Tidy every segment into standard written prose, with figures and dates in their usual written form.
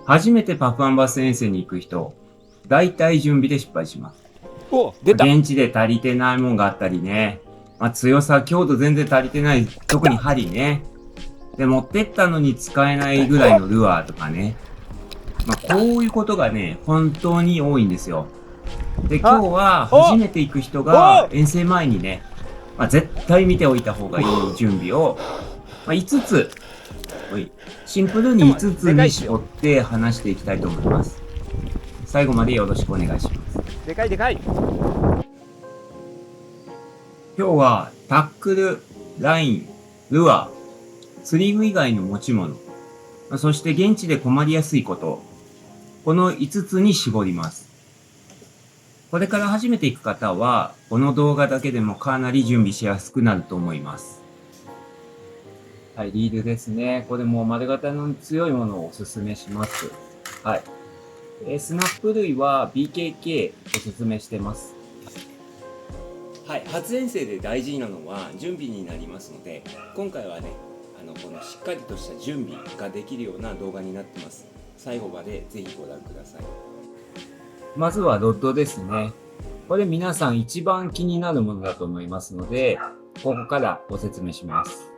初めてパプアンバス遠征に行く人、大体準備で失敗します。お、出た。現地で足りてないもんがあったりね。強さ、強度全然足りてない。特に針ね。で、持ってったのに使えないぐらいのルアーとかね。こういうことがね、本当に多いんですよ。で、今日は初めて行く人が遠征前にね、絶対見ておいた方がいい準備を、5つ、シンプルに5つに絞って話していきたいと思います。最後までよろしくお願いします。でかいでかい。今日はタックル、ライン、ルアー、釣り具以外の持ち物、そして現地で困りやすいこと、この5つに絞ります。これから初めて行く方は、この動画だけでもかなり準備しやすくなると思います。はい、リールですね。これも丸型の強いものをおすすめします。はい。スナップ類は BKK おすすめしてます。はい、初遠征で大事なのは準備になりますので、今回はね、このしっかりとした準備ができるような動画になってます。最後までぜひご覧ください。まずはロッドですね。これ皆さん一番気になるものだと思いますので、ここからご説明します。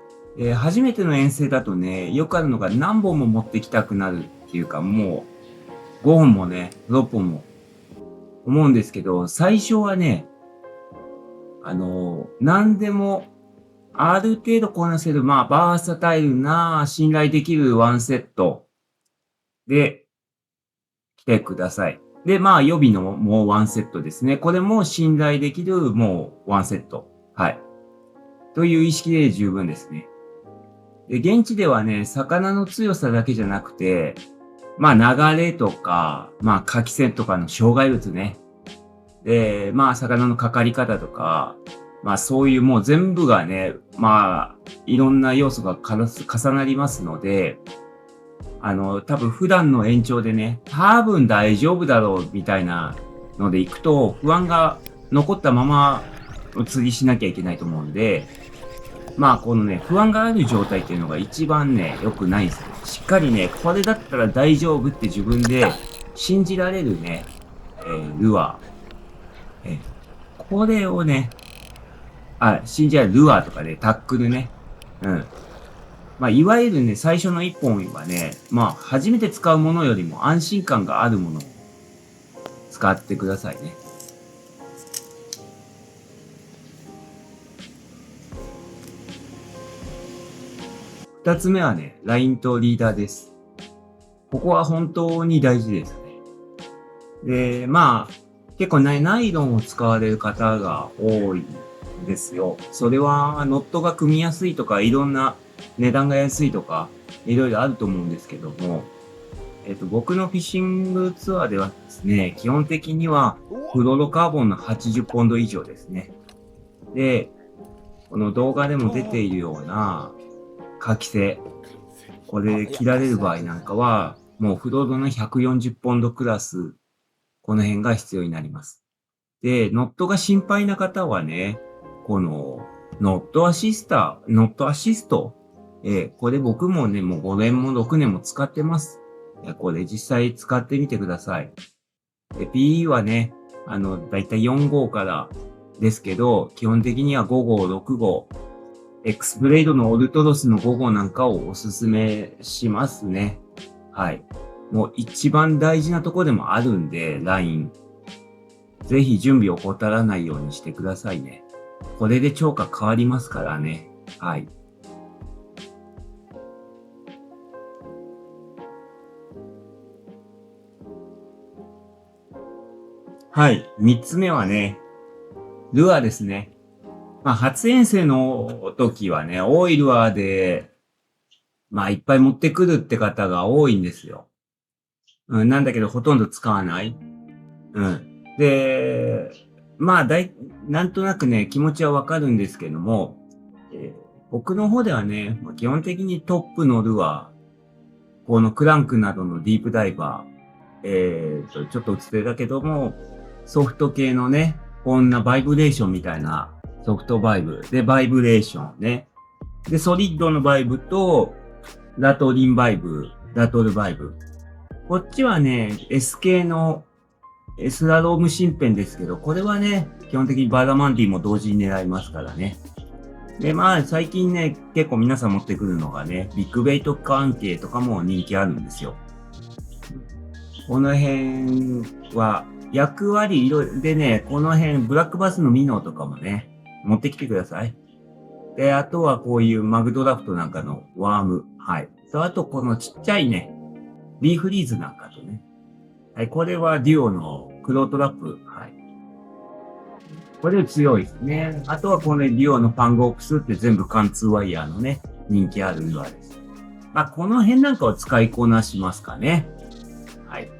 初めての遠征だとね、よくあるのが何本も持ってきたくなるっていうか、もう5本もね、6本も思うんですけど、最初はね、何でも、ある程度こなせる、バーサタイルな、信頼できるワンセットで来てください。で、予備のもうワンセットですね。これも信頼できるもうワンセット。はい。という意識で十分ですね。で、現地ではね、魚の強さだけじゃなくて、流れとか、カキ線とかの障害物ね。で、魚のかかり方とか、そういうもう全部がね、いろんな要素が重なりますので、多分普段の延長でね、多分大丈夫だろうみたいなので行くと、不安が残ったまま釣りしなきゃいけないと思うんで、このね、不安がある状態っていうのが一番ね、良くないんですよ。しっかりね、これだったら大丈夫って自分で信じられるね、ルアー。これをね、信じられるルアーとかね、タックルね。うん。いわゆるね、最初の一本はね、初めて使うものよりも安心感があるものを使ってくださいね。二つ目はね、ラインとリーダーです。ここは本当に大事ですね。で、結構ね、ナイロンを使われる方が多いんですよ。それは、ノットが組みやすいとか、いろんな値段が安いとか、いろいろあると思うんですけども、僕のフィッシングツアーではですね、基本的にはフロロカーボンの80ポンド以上ですね。で、この動画でも出ているようなカキ製、これ切られる場合なんかは、もうフロロの140ポンドクラス、この辺が必要になります。で、ノットが心配な方はね、このノットアシスト、これ僕もね、もう5年も6年も使ってます。これ実際使ってみてください。PE はね、だいたい4号からですけど、基本的には5号、6号、X ブレイドのオルトロスの5号なんかをおすすめしますね。はい。もう一番大事なところでもあるんで、ライン。ぜひ準備を怠らないようにしてくださいね。これで釣果変わりますからね。はい。はい。三つ目はね、ルアーですね。初遠征の時はね、多いルアーで、いっぱい持ってくるって方が多いんですよ。なんだけどほとんど使わない。で、なんとなくね、気持ちはわかるんですけども、僕の方ではね、基本的にトップのルアー、このクランクなどのディープダイバー、ちょっと映ってたけども、ソフト系のね、こんなバイブレーションみたいなソフトバイブ。で、バイブレーションね。で、ソリッドのバイブと、ラトリンバイブ、ラトルバイブ。こっちはね、S 系のスラローム芯片ですけど、これはね、基本的にバダマンティも同時に狙いますからね。で、まあ、最近ね、結構皆さん持ってくるのがね、ビッグベイト関係とかも人気あるんですよ。この辺は、役割いろいろでね、この辺、ブラックバスのミノとかもね、持ってきてください。で、あとはこういうマグドラフトなんかのワーム。はい。あと、このちっちゃいね、リーフリーズなんかとね。はい、これはデュオのクロートラップ。はい。これ強いですね。あとはこのデュオのパンゴークスって全部貫通ワイヤーのね、人気あるルアーです。まあ、この辺なんかを使いこなしますかね。はい。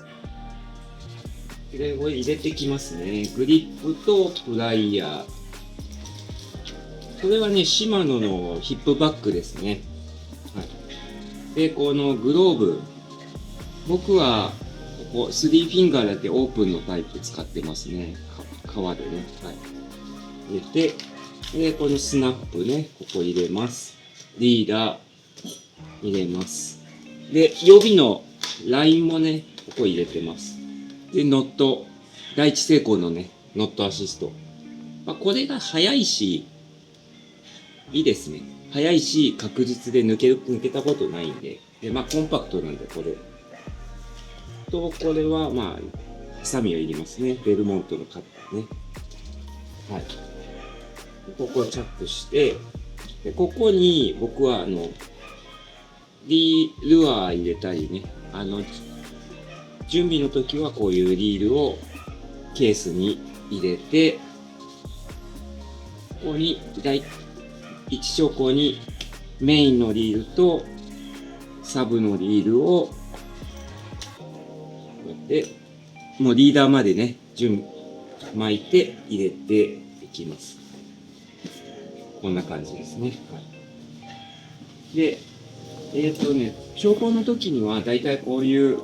で、これ入れてきますね。グリップとフライヤー。これはね、シマノのヒップバッグですね。はい。で、このグローブ。僕は、ここ、3フィンガーだけオープンのタイプ使ってますね。革でね。はい。入れて、で、このスナップね、ここ入れます。リーダー、入れます。で、予備のラインもね、ここ入れてます。で、ノット、第一成功のね、ノットアシスト。まあ、これが早いし、いいですね。早いし、確実で抜けたことないんで。で、まあ、コンパクトなんで、これ。と、これは、まあ、ハサミがいりますね。ベルモントのカッターね。はい。ここをチャックして、で、ここに、僕は、ルアー入れたりね、準備の時はこういうリールをケースに入れて、ここに一兆個にメインのリールとサブのリールをこうやってもうリーダーまでね巻いて入れていきます。こんな感じですね。はい、で調光の時にはだいたいこういう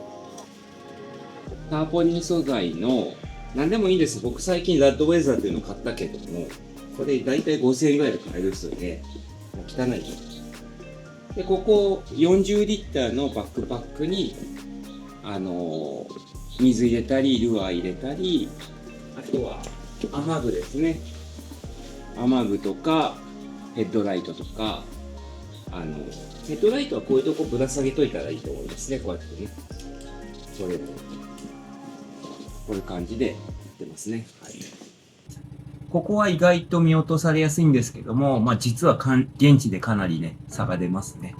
ターポリン素材の何でもいいです。僕最近ラッドウェザーっていうのを買ったけども、これだいたい5000円ぐらいで買えるですよね。汚い。で、ここ40リッターのバックパックに、水入れたり、ルアー入れたり、あとは雨具ですね。雨具とか、ヘッドライトとか、ヘッドライトはこういうとこぶら下げといたらいいと思いますね。こうやってね。それも。こういう感じでやってますね。はい。ここは意外と見落とされやすいんですけども、まあ実は現地でかなりね、差が出ますね。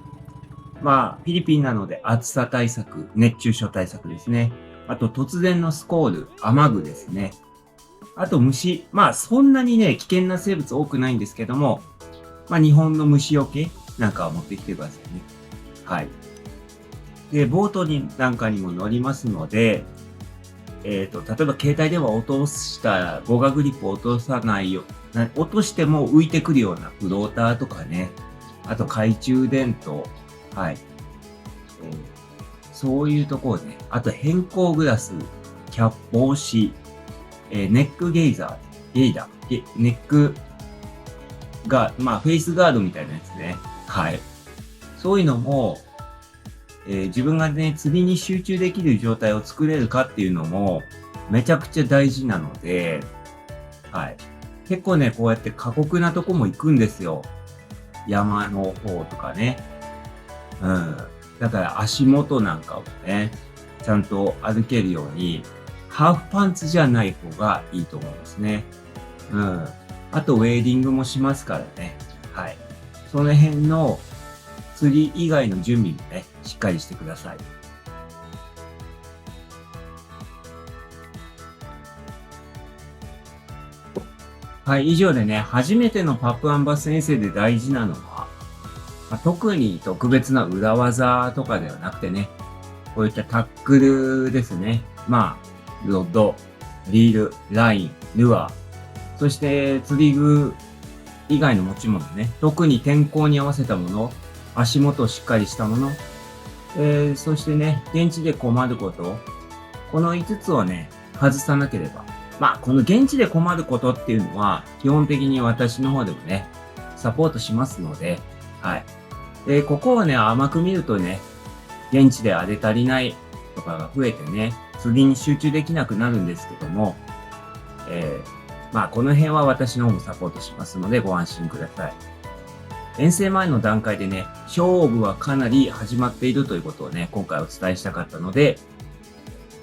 まあ、フィリピンなので暑さ対策、熱中症対策ですね。あと突然のスコール、雨具ですね。あと虫。まあそんなにね、危険な生物多くないんですけども、まあ日本の虫除けなんかを持ってきてくださいね。はい。で、ボートなんかにも乗りますので、例えば携帯電話を落としたら、ゴガグリップを落とさないよ。落としても浮いてくるようなフローターとかね。あと懐中電灯。はい。そういうところね。あと変更グラス、帽子、ネックゲイダー、ネックが、まあフェイスガードみたいなやつね。はい。そういうのも、自分がね、釣りに集中できる状態を作れるかっていうのも、めちゃくちゃ大事なので、はい。結構ね、こうやって過酷なとこも行くんですよ。山の方とかね。うん。だから足元なんかをね、ちゃんと歩けるように、ハーフパンツじゃない方がいいと思いますね。うん。あと、ウェーディングもしますからね。はい。その辺の釣り以外の準備もね、しっかりしてください。はい、以上でね、初めてのパップアンバス遠征で大事なのは、特に特別な裏技とかではなくてね、こういったタックルですね。まあ、ロッド、リール、ライン、ルアー、そして釣り具以外の持ち物ね、特に天候に合わせたもの、足元をしっかりしたもの、そしてね、現地で困ること、この5つをね、外さなければ。まあ、この現地で困ることっていうのは、基本的に私の方でもね、サポートしますので、はい。ここをね、甘く見るとね、現地であれ足りない、とかが増えてね、釣りに集中できなくなるんですけども、まあこの辺は私の方もサポートしますのでご安心ください。遠征前の段階でね、勝負はかなり始まっているということをね、今回お伝えしたかったので、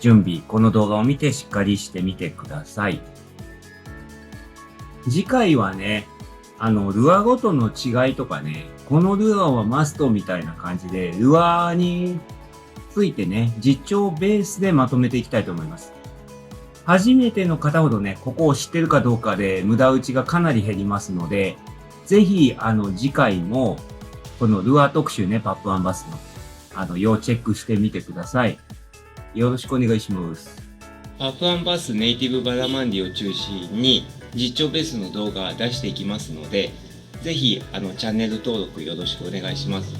準備、この動画を見てしっかりしてみてください。次回はね、ルアーごとの違いとかね、このルアーはマストみたいな感じで、ルアーについてね、実調ベースでまとめていきたいと思います。初めての方ほどね、ここを知ってるかどうかで無駄打ちがかなり減りますので、ぜひ、次回も、このルアー特集ね、パップ&バスの、要チェックしてみてください。よろしくお願いします。パップ&バスネイティブバラマンディを中心に実況ベースの動画出していきますので、ぜひチャンネル登録よろしくお願いします。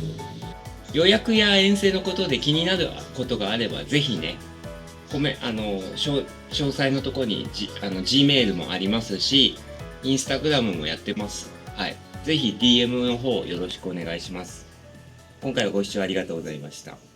予約や遠征のことで気になることがあれば、ぜひね、詳細のところにGmail もありますし、インスタグラムもやってます。はい。ぜひ DM の方よろしくお願いします。今回はご視聴ありがとうございました。